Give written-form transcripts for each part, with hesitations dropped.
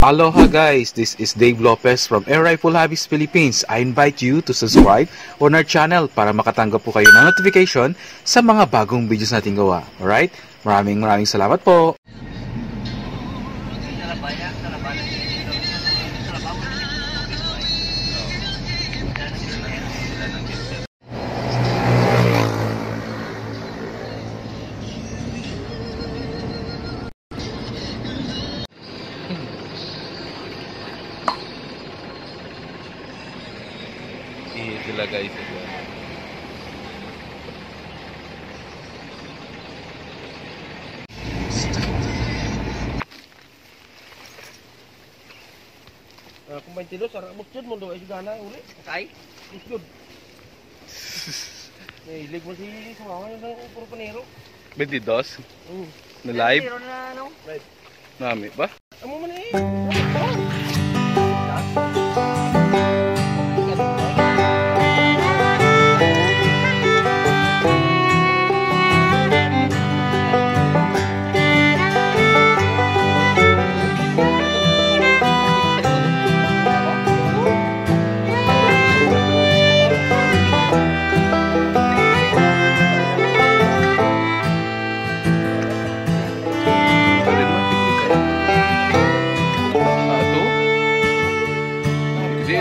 Aloha guys, this is Dave Lopez from Air Rifle Hobbies Philippines. I invite you to subscribe on our channel para makatanggap po kayo ng notification sa mga bagong videos nating gawa. Alright? Maraming salamat po. Sila guys ito. Kung 22 sarap bukod mo doon ay gana uli. Kay? Bukod. Hilig mo si Sumawa ng puro panero. 22? Na live? Live. Nami ba? Amo man eh.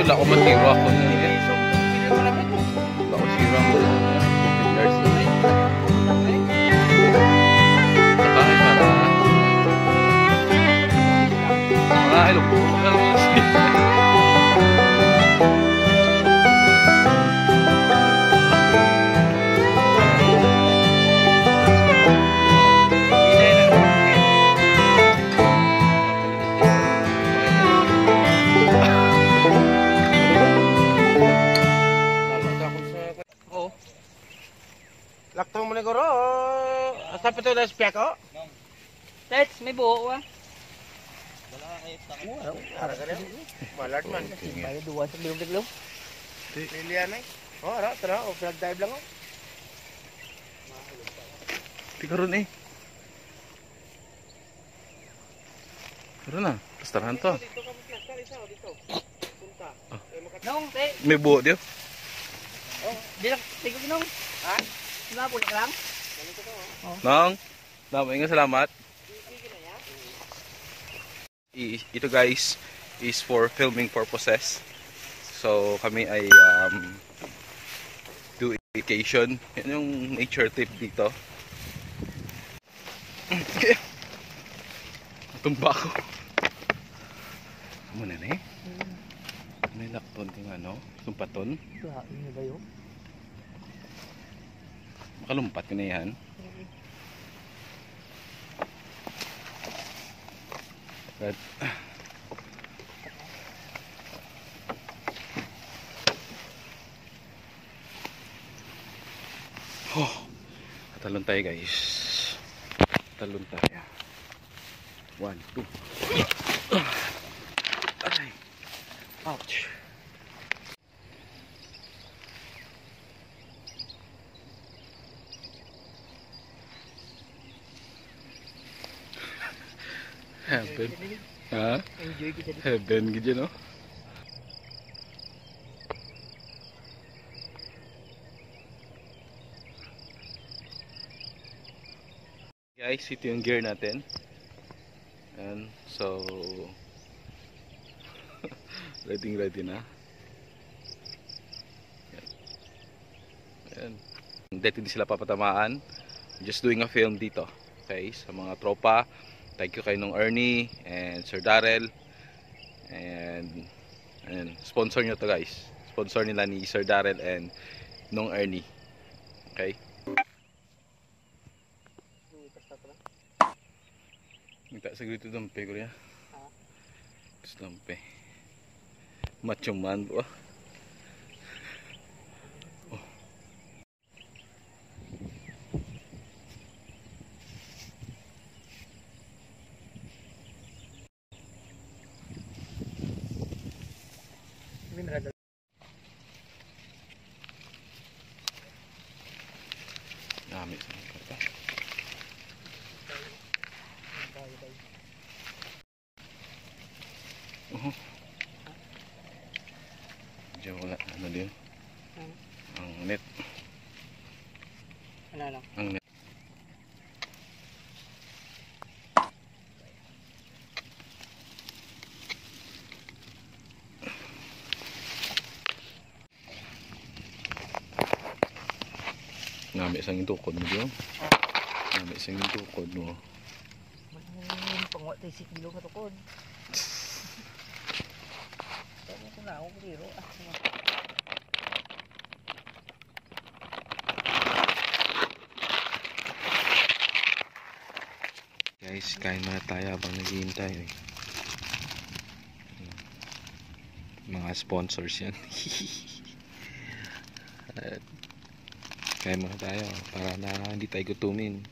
Wala ko matiro ako na yan. Wala ko sira ako na yan. 15 years na yan. Sakahin para mga ilog po. Laktong mo na guro. Asa pa ito na spiak o? Tets, may buo ah. Ara ka rin. Malart man. Kaya duwa sa bilog-bilog. Lilian eh. O, ara. Tara. O, flag-dive lang o. Tika ron eh. Karoon na. Pastarahan to. Dito ka mag-plaster isa o. Dito. Punta. Nong, te. May buo diyo. Oh, di lang. Tigog nong. Ha? Wala po lang. Nong. Maraming salamat. Ito guys is for filming purposes. So kami ay do vacation. Yan yung nature trip dito. Tumba ako. Muna na eh. May lakton ting ano, sumpaton. Ano ba yun? Makalumpat ka na yan. But, talon tayo guys. Talon tayo. 1, 2. Aray. Ouch. Heaven. Ha? Enjoy kita dito. Heaven gitu no? Guys, ito yung gear natin. And so ready na. Ayan. Hindi sila papatamaan. Just doing a film dito. Okay, sa mga tropa. Thank you kay nung Ernie and Sir Darrell. And sponsor nyo to guys. Sponsor nila ni Sir Darrell and nung Ernie. Okay? Minta segitu dampe ko ya. Terus dampe. Macam man po. Oh. Dami sa karta. Diyan wala. Ano din? Ang net. Ano? Ang net. Nami isang tukod mo diyan. Nami isang tukod mo. Pangwa tayo 6 kilo katukod. Tama ko na ako biro. Guys, kain muna tayo habang naghihintay. Mga sponsors yan. At kain muna tayo para na hindi tayo gutumin.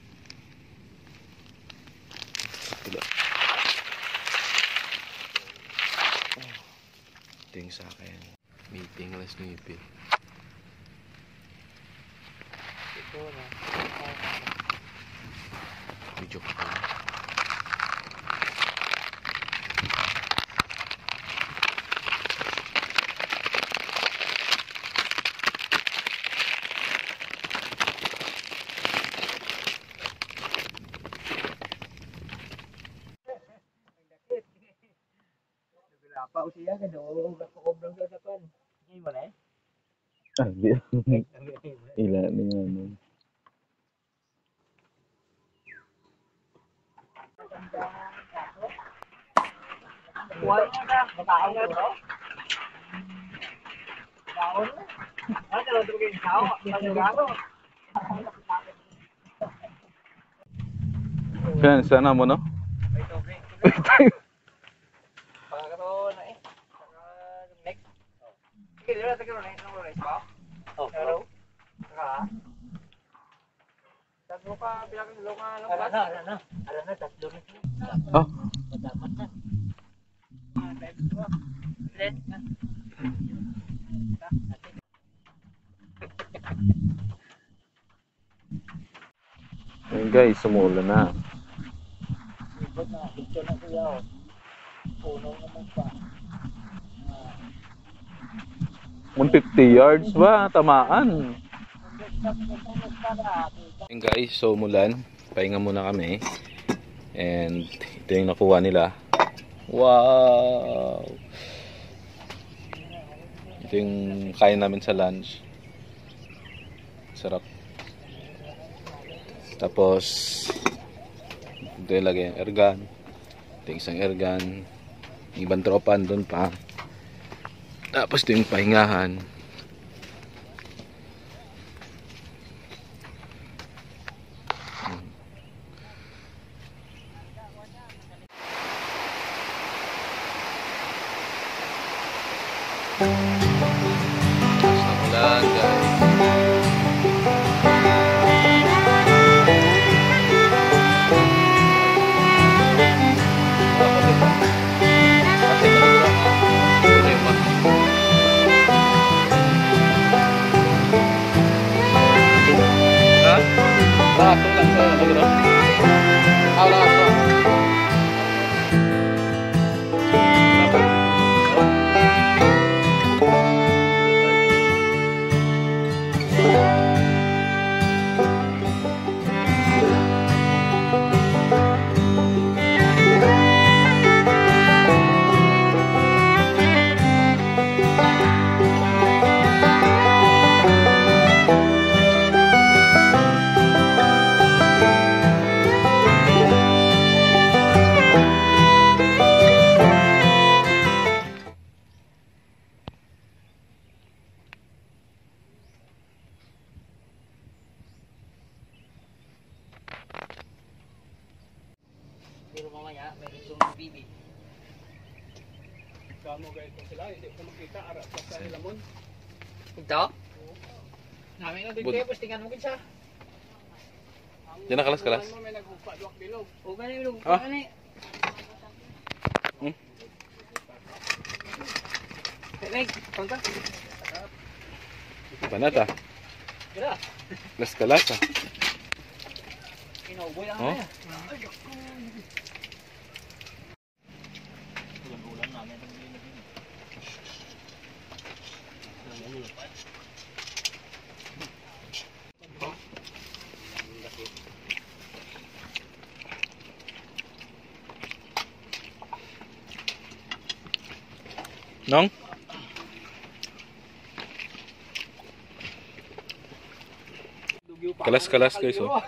Ting sa akin. Meeting alas 9. Ito na. Video ko pa. Apa usia ka do? Kakobrang sa kan. Hindi mo na eh. Ah, di. Ila ni ano. Kuha na ka. Makaon na to. Kaon. Ano ka lang ito kayo sao? Pagkagago. Yan, sana mo no? May tubig. Pagkagato na eh. Next. Sige, dito na tigil na. Anong oras pa? Hello? Saka? Tatlo ka, bilang ka lupa. Ano na, tatlo na. Oh. Madamat na. Let na. Ayun guys, sumulan na. Ikot na, picture na kuya o. Puno naman pa. 150 yards ba? Tamaan. Ayun guys, so umulan. Pahinga muna kami. And ito yung nakuha nila. Wow! Ito yung kain namin sa lunch. Sarap. Tapos ito yung lagay yung ergan. Ito yung isang ergan. Yung ibang tropa doon pa. Tapos ito yung pahingahan. Ulan guys. siguro mamaya, may gusto ng bibi. Kamo guys kung sila, hindi ko makita, arap sa lamon. Ito? Namin ang Bud. bigay, tapos tingnan mo kinsa. Yan na kalas-kalas. May nagpaduak bilog. O ganun yung Ah. ano eh. Hmm? Meg, konta. Panata. Gira. Kalas-kalas ah. Inuuboy ang Oh? ano. Nong? Kalas-kalas guys oh.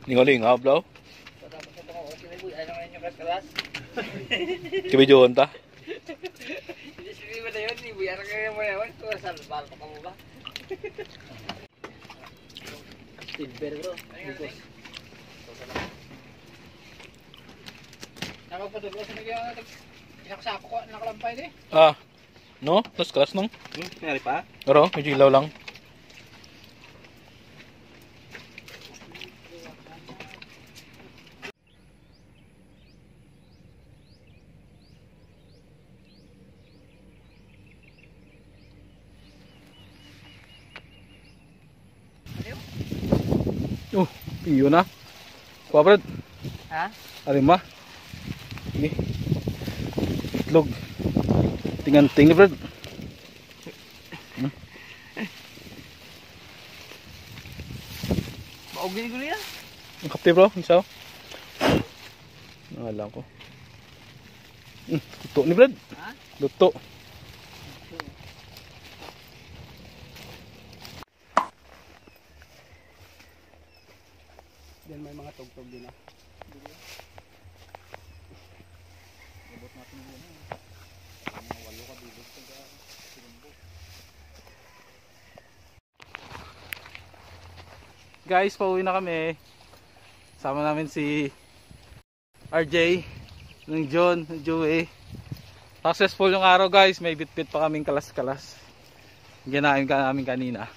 Lingaw-lingaw bro. Kibidyoon ta. Hindi sabihin mo na yun, ibuyan ka kayo mo yawan. Kung saan, bala pa mo ba? Silver bro. Nakapatuloy sa nagyan. Inaksako ko, nakalampay din. Ah. No? Kalas-kalas nong? Nangyari pa? Pero, medyo ilaw lang. Oh, iyo na. Kuha Brad. Ha? Arima. Ini. Itlog. Tingan-ting ni Brad. Baog din ko niya. Ang kape bro, ang sao? Alam ko. Luto ni Brad. Ha? Luto. Yan may mga tugtog din ah. Guys, pauwi na kami. Sama namin si RJ, ng John, ng Joey. Successful yung araw guys, may bit-bit pa kaming kalas-kalas. Ginahin ka namin kanina.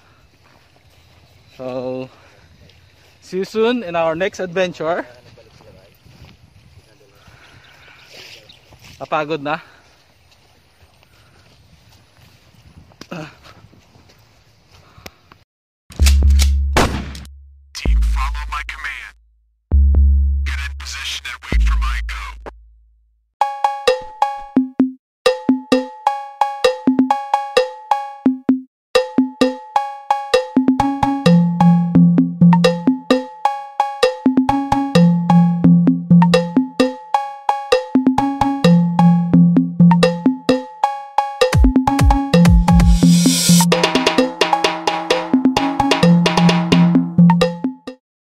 So, see you soon in our next adventure. Napagod na.